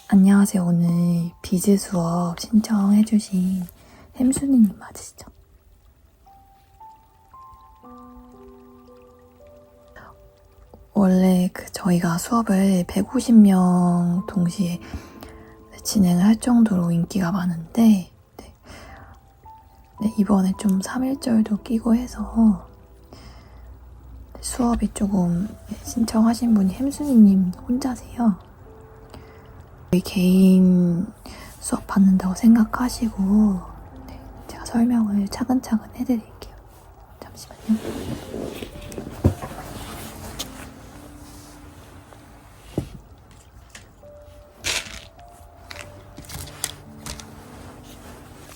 안녕하세요. 오늘 비즈 수업 신청해주신 햄순이님 맞으시죠? 원래 저희가 수업을 150명 동시에 진행을 할 정도로 인기가 많은데 이번에 좀 3일절도 끼고 해서 수업이 조금 신청하신 분이 햄순이님 혼자세요. 저희 개인 수업 받는다고 생각하시고 제가 설명을 차근차근 해드릴게요. 잠시만요.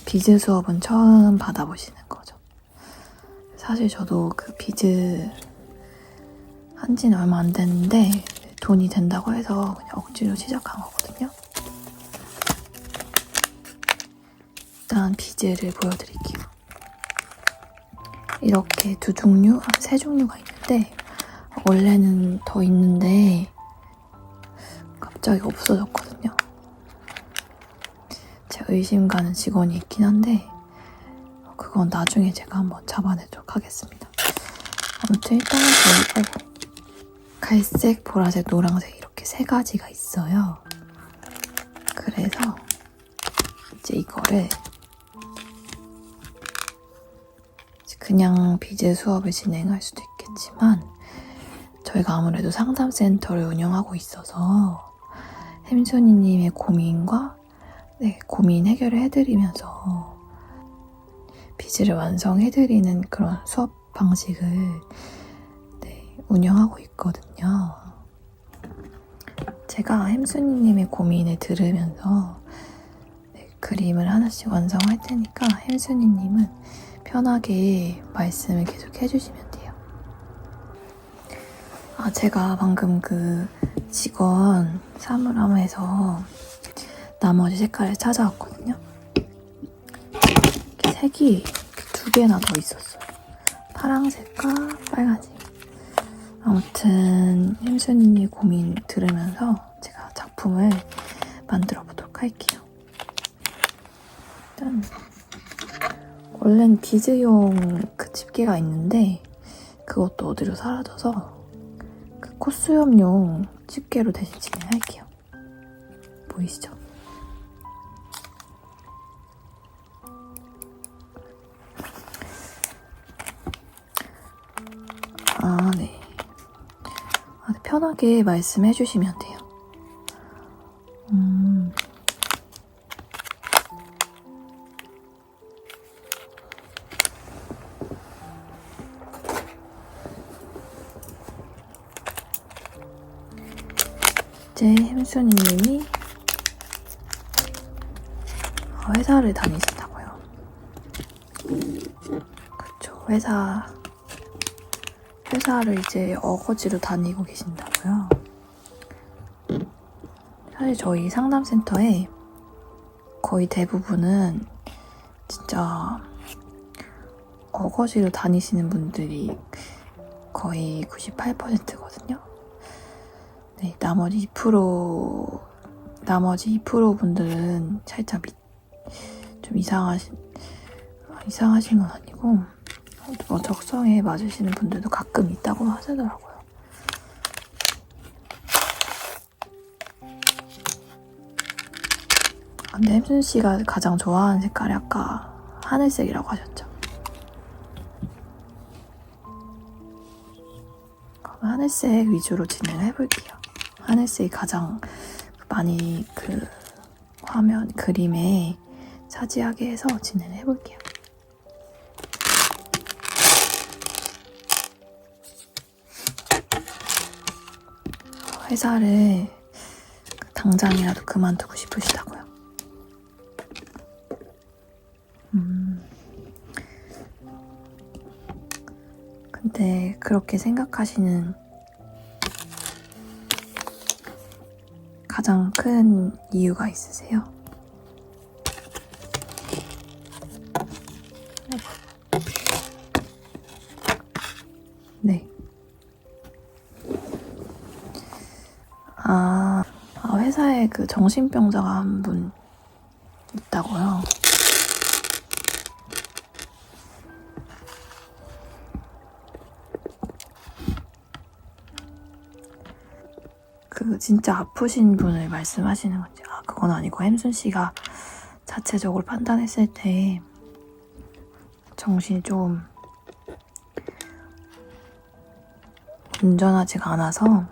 비즈 수업은 처음 받아보시는 거죠. 사실 저도 그 비즈 한지는 얼마 안 됐는데 돈이 된다고 해서 그냥 억지로 시작한 거거든요. 일단 비즈를 보여드릴게요. 이렇게 세 종류가 있는데 원래는 더 있는데 갑자기 없어졌거든요. 제가 의심 가는 직원이 있긴 한데 그건 나중에 제가 한번 잡아내도록 하겠습니다. 아무튼 일단은 갈색, 보라색, 노란색 이렇게 세 가지가 있어요. 그래서 이제 이거를 그냥 비즈 수업을 진행할 수도 있겠지만 저희가 아무래도 상담센터를 운영하고 있어서 햄순이님의 고민과 고민 해결을 해드리면서 비즈를 완성해드리는 그런 수업 방식을 운영하고 있거든요. 제가 햄순이님의 고민을 들으면서 그림을 하나씩 완성할 테니까 햄순이님은 편하게 말씀을 계속 해주시면 돼요. 제가 방금 그 직원 사물함에서 나머지 색깔을 찾아왔거든요. 색이 두 개나 더 있었어요. 파란색과 빨간색. 아무튼 햄순이님 고민 들으면서 제가 작품을 만들어 보도록 할게요. 일단 원래는 비즈용 그 집게가 있는데 그것도 어디로 사라져서 그 콧수염용 집게로 대신 진행할게요. 보이시죠? 네. 편하게 말씀해 주시면 돼요. 이제 햄순이님이 회사를 다니신다고요. 그쵸, 회사를 이제 어거지로 다니고 계신다고요. 사실 저희 상담센터에 거의 대부분은 진짜 어거지로 다니시는 분들이 거의 98%거든요. 나머지 2% 분들은 살짝 좀 이상하신 건 아니고 적성에 맞으시는 분들도 가끔 있다고 하시더라고요. 근데 햄순 씨가 가장 좋아하는 색깔이 아까 하늘색이라고 하셨죠? 그럼 하늘색 위주로 진행을 해볼게요. 하늘색이 가장 많이 그 화면 그림에 차지하게 해서 진행을 해볼게요. 회사를 당장이라도 그만두고 싶으시다고요. 근데 그렇게 생각하시는 가장 큰 이유가 있으세요? 네. 회사에 그 정신병자가 한 분 있다고요. 그 진짜 아프신 분을 말씀하시는 건지, 그건 아니고 햄순 씨가 자체적으로 판단했을 때 정신이 좀 온전하지가 않아서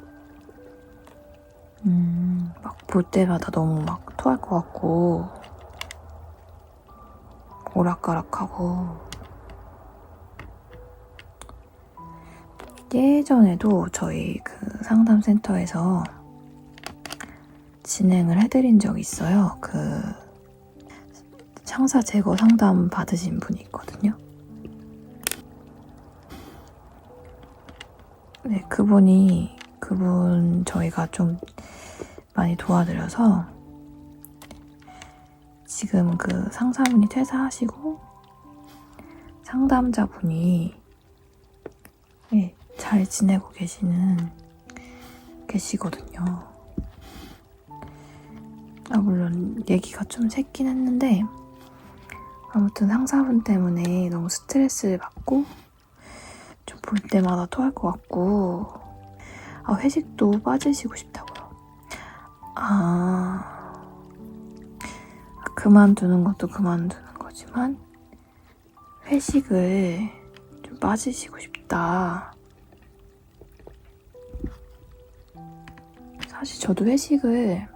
막 볼 때마다 너무 막 토할 것 같고 오락가락하고, 예전에도 저희 그 상담센터에서 진행을 해드린 적이 있어요. 그 창사 제거 상담 받으신 분이 있거든요. 네, 그분 저희가 좀 많이 도와드려서 지금 그 상사분이 퇴사하시고 상담자분이 잘 지내고 계시거든요. 물론 얘기가 좀 새긴 했는데 아무튼 상사분 때문에 너무 스트레스를 받고 좀 볼 때마다 토할 것 같고 회식도 빠지시고 싶다고요. 그만두는 것도 그만두는 거지만 회식을 좀 빠지시고 싶다. 사실 저도 회식을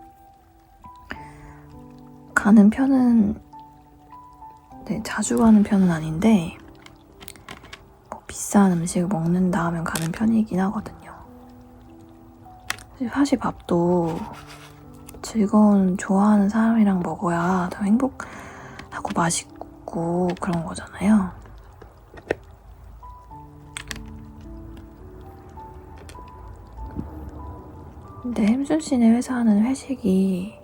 가는 편은 자주 가는 편은 아닌데 비싼 음식을 먹는다 하면 가는 편이긴 하거든요. 사실 밥도 좋아하는 사람이랑 먹어야 더 행복하고 맛있고 그런 거잖아요. 근데 햄순 씨네 회사는 회식이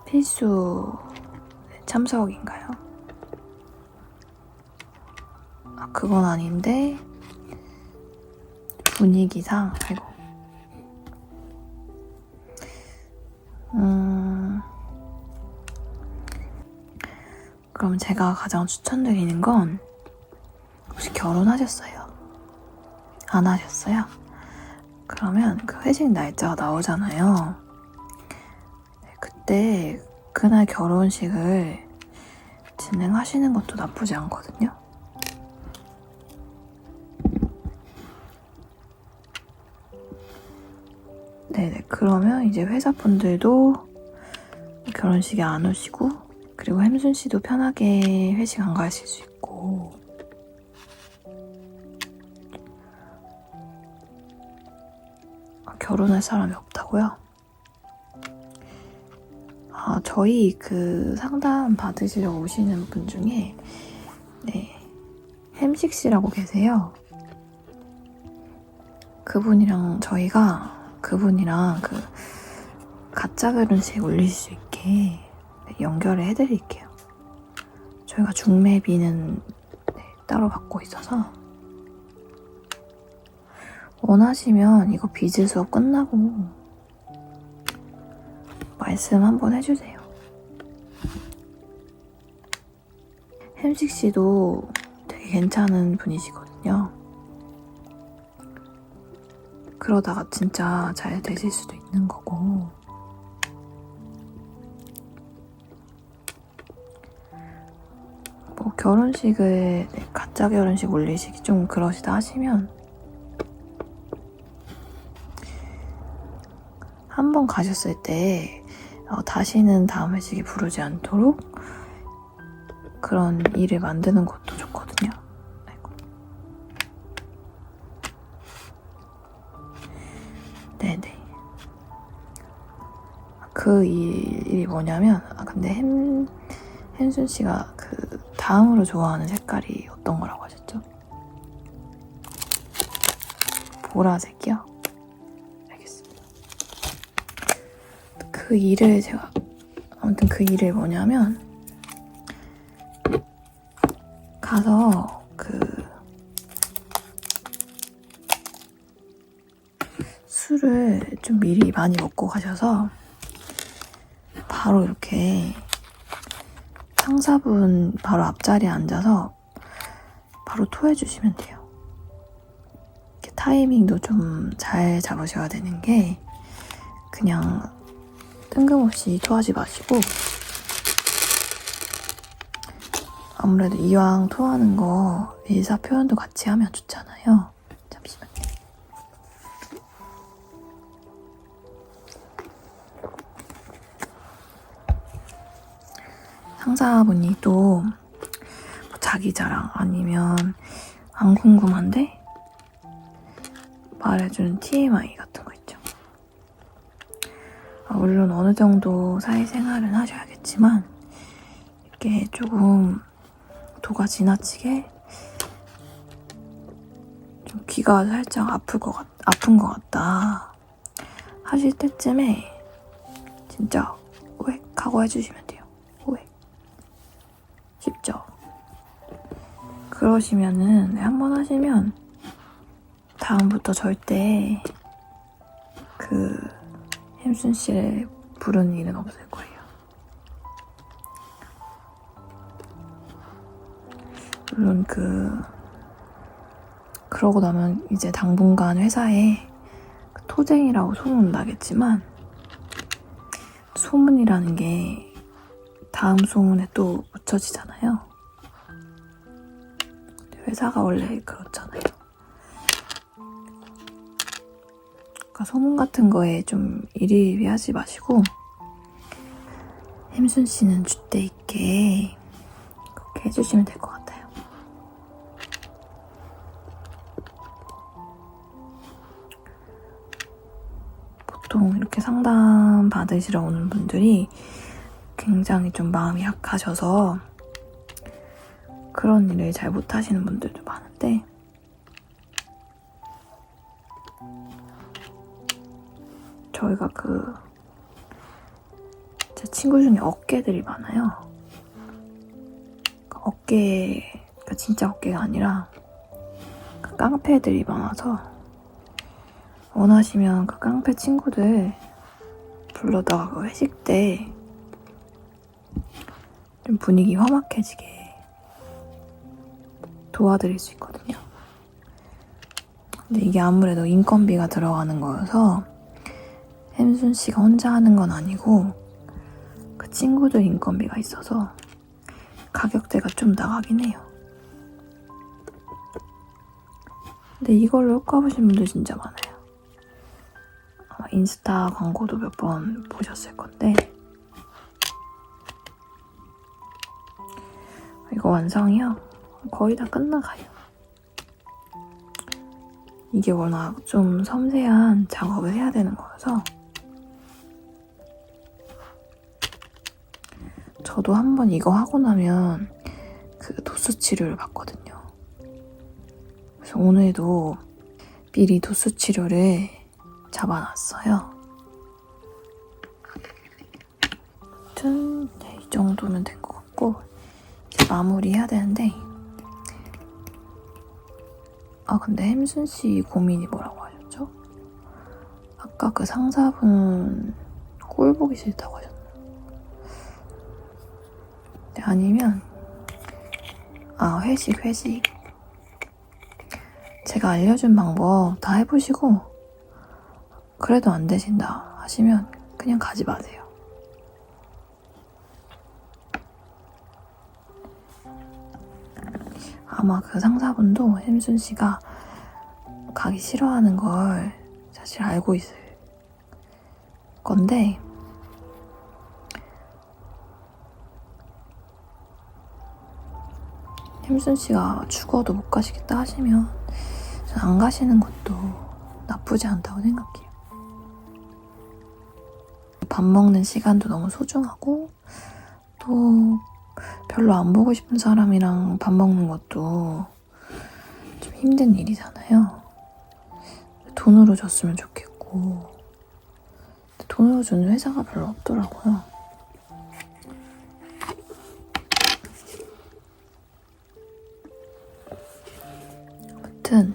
필수 참석인가요? 그건 아닌데 분위기상 그럼 제가 가장 추천드리는 건, 혹시 결혼하셨어요? 안 하셨어요? 그러면 그 회식 날짜가 나오잖아요. 그때 그날 결혼식을 진행하시는 것도 나쁘지 않거든요. 네네, 그러면 이제 회사분들도 결혼식에 안 오시고, 그리고 햄순 씨도 편하게 회식 안 가실 수 있고, 결혼할 사람이 없다고요? 저희 그 상담 받으시러 오시는 분 중에 햄식 씨라고 계세요. 그분이랑 그 가짜 결혼식 올릴 수 있게 연결을 해드릴게요. 저희가 중매비는 따로 받고 있어서 원하시면 이거 비즈 수업 끝나고 말씀 한번 해주세요. 햄식 씨도 되게 괜찮은 분이시거든요. 그러다가 진짜 잘 되실 수도 있는 거고. 결혼식을 가짜 결혼식 올리시기 좀 그러시다 하시면 한 번 가셨을 때 다시는 다음 회식에 부르지 않도록 그런 일을 만드는 것도 좋거든요. 네네. 그 일이 뭐냐면, 근데 햄순 씨가 그 다음으로 좋아하는 색깔이 어떤 거라고 하셨죠? 보라색이요? 알겠습니다. 그 일을 뭐냐면, 가서 술을 좀 미리 많이 먹고 가셔서 바로 이렇게 상사분 바로 앞자리에 앉아서 바로 토해주시면 돼요. 이렇게 타이밍도 좀 잘 잡으셔야 되는 게 그냥 뜬금없이 토하지 마시고 아무래도 이왕 토하는 거 의사 표현도 같이 하면 좋잖아요. 잠시만요. 상사분이 또 자기 자랑 아니면 안 궁금한데 말해주는 TMI 같은 거 있죠. 물론 어느 정도 사회생활은 하셔야겠지만 이게 조금 도가 지나치게 좀 귀가 살짝 아픈 것 같다 하실 때쯤에 진짜 오획 하고 해주시면 돼요. 오획. 쉽죠? 그러시면은 한번 하시면 다음부터 절대 그 햄순 씨를 부르는 일은 없을 거예요. 물론 그러고 나면 이제 당분간 회사에 토쟁이라고 소문 나겠지만 소문이라는 게 다음 소문에 또 묻혀지잖아요. 회사가 원래 그렇잖아요. 그러니까 소문 같은 거에 좀 일희일비하지 마시고 햄순 씨는 줏대 있게 그렇게 해주시면 될 것 같아요. 보통 이렇게 상담 받으시러 오는 분들이 굉장히 좀 마음이 약하셔서 그런 일을 잘 못하시는 분들도 많은데 저희가 제 친구 중에 어깨들이 많아요. 어깨가 진짜 어깨가 아니라 깡패들이 많아서 원하시면 그 깡패 친구들 불러다가 회식 때 좀 분위기 험악해지게 도와드릴 수 있거든요. 근데 이게 아무래도 인건비가 들어가는 거여서 햄순 씨가 혼자 하는 건 아니고 그 친구들 인건비가 있어서 가격대가 좀 나가긴 해요. 근데 이걸로 효과 보신 분들 진짜 많아요. 아마 인스타 광고도 몇 번 보셨을 건데 이거 완성이요. 거의 다 끝나가요. 이게 워낙 좀 섬세한 작업을 해야 되는 거여서 저도 한번 이거 하고 나면 그 도수 치료를 받거든요. 그래서 오늘도 미리 도수 치료를 잡아놨어요. 아무튼 네, 이 정도면 된 것 같고 이제 마무리해야 되는데 근데 햄순 씨 고민이 뭐라고 하셨죠? 아까 그 상사분 꼴 보기 싫다고 하셨나요? 네, 아니면 회식 제가 알려준 방법 다 해보시고 그래도 안 되신다 하시면 그냥 가지 마세요. 아마 그 상사분도 햄순 씨가 가기 싫어하는 걸 사실 알고 있을 건데 햄순 씨가 죽어도 못 가시겠다 하시면 전 안 가시는 것도 나쁘지 않다고 생각해요. 밥 먹는 시간도 너무 소중하고 또 별로 안 보고 싶은 사람이랑 밥 먹는 것도 좀 힘든 일이잖아요. 돈으로 줬으면 좋겠고 돈으로 주는 회사가 별로 없더라고요. 아무튼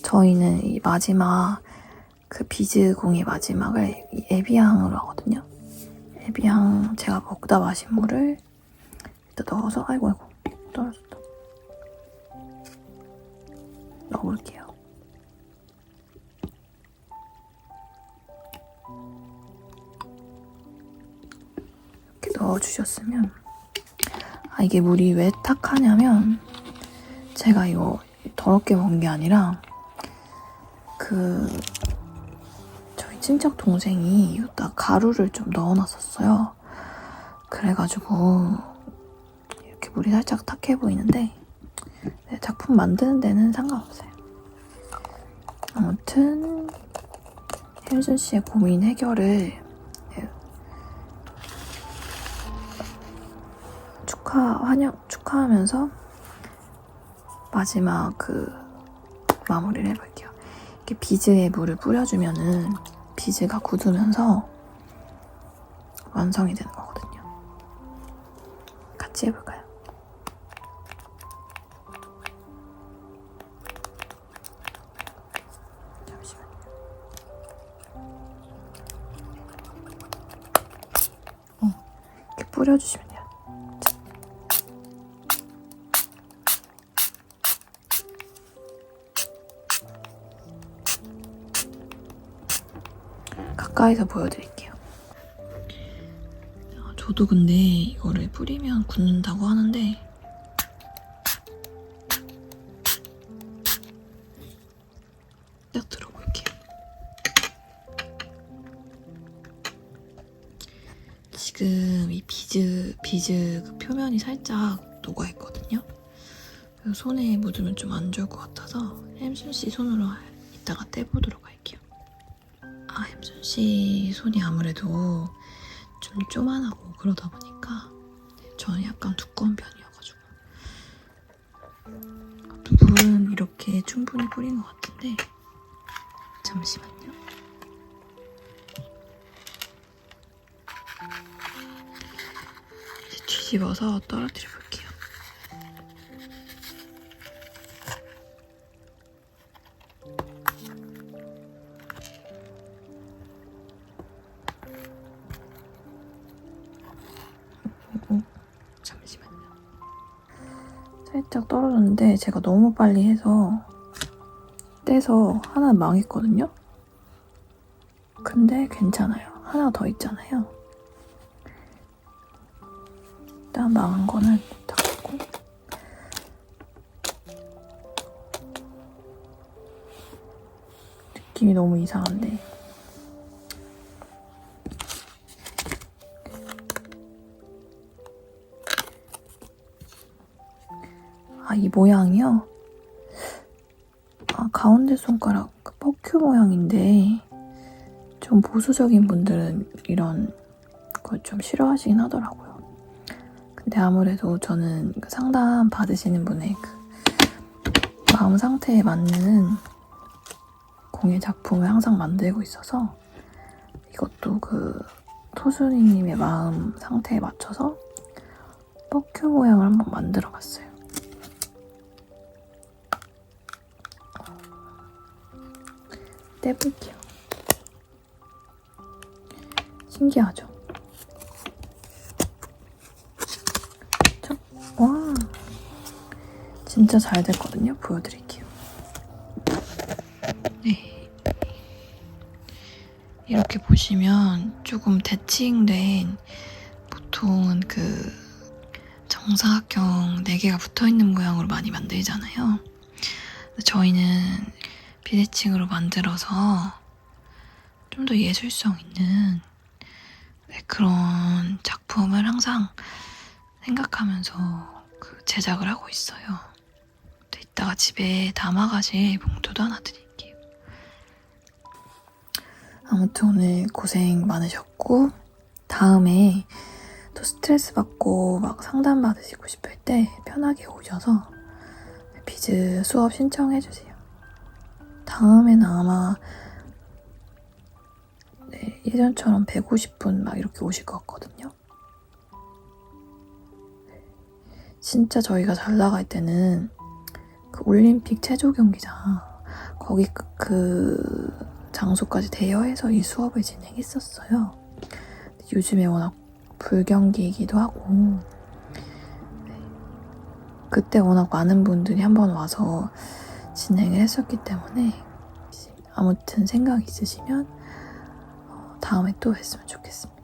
저희는 이 마지막 그 비즈 공의 마지막을 이 에비앙으로 하거든요. 에비앙 제가 먹다 마신 물을 일단 넣어서 아이고 떨어졌다. 넣어볼게요. 이렇게 넣어주셨으면 이게 물이 왜 탁하냐면 제가 이거 더럽게 먹은 게 아니라 저희 친척 동생이 여기다 가루를 좀 넣어놨었어요. 그래가지고 이렇게 물이 살짝 탁해 보이는데 작품 만드는 데는 상관없어요. 아무튼 혜준 씨의 고민 해결을 축하하면서 마지막 마무리를 해볼게요. 이렇게 비즈에 물을 뿌려주면은 비즈가 굳으면서 완성이 되는 거거든요. 같이 해볼까요? 잠시만요. 이렇게 뿌려주시면 돼요. 가까이서 보여드릴게요. 저도 근데 이거를 뿌리면 굳는다고 하는데 딱 들어볼게요. 지금 이 비즈 그 표면이 살짝 녹아있거든요. 손에 묻으면 좀 안 좋을 것 같아서 햄순 씨 손으로 이따가 떼보도록 할게요. 햄순 씨 손이 아무래도 좀 쪼만하고 그러다 보니까 저는 약간 두꺼운 편이어가지고 물은 이렇게 충분히 뿌린 것 같은데 잠시만요. 이제 뒤집어서 떨어뜨려 볼게요. 잠시만요. 살짝 떨어졌는데 제가 너무 빨리 해서 떼서 하나 망했거든요? 근데 괜찮아요. 하나 더 있잖아요. 일단 망한 거는 닫고 느낌이 너무 이상한데 이 모양이요? 가운데 손가락 퍼큐 모양인데 좀 보수적인 분들은 이런 걸 좀 싫어하시긴 하더라고요. 근데 아무래도 저는 상담 받으시는 분의 마음 상태에 맞는 공예 작품을 항상 만들고 있어서 이것도 토순이님의 마음 상태에 맞춰서 퍼큐 모양을 한번 만들어 봤어요. 떼볼게요. 신기하죠? 와, 진짜 잘 됐거든요. 보여드릴게요. 네, 이렇게 보시면 조금 대칭된 보통은 정사각형 4개가 붙어있는 모양으로 많이 만들잖아요. 저희는 비대칭으로 만들어서 좀 더 예술성 있는 그런 작품을 항상 생각하면서 제작을 하고 있어요. 이따가 집에 담아가실 봉투도 하나 드릴게요. 아무튼 오늘 고생 많으셨고 다음에 또 스트레스 받고 막 상담 받으시고 싶을 때 편하게 오셔서 비즈 수업 신청해주세요. 다음에는 아마 예전처럼 150분 막 이렇게 오실 것 같거든요. 진짜 저희가 잘 나갈 때는 올림픽 체조 경기장 거기 장소까지 대여해서 이 수업을 진행했었어요. 요즘에 워낙 불경기이기도 하고 그때 워낙 많은 분들이 한번 와서 진행을 했었기 때문에 아무튼 생각 있으시면 다음에 또 뵀으면 좋겠습니다.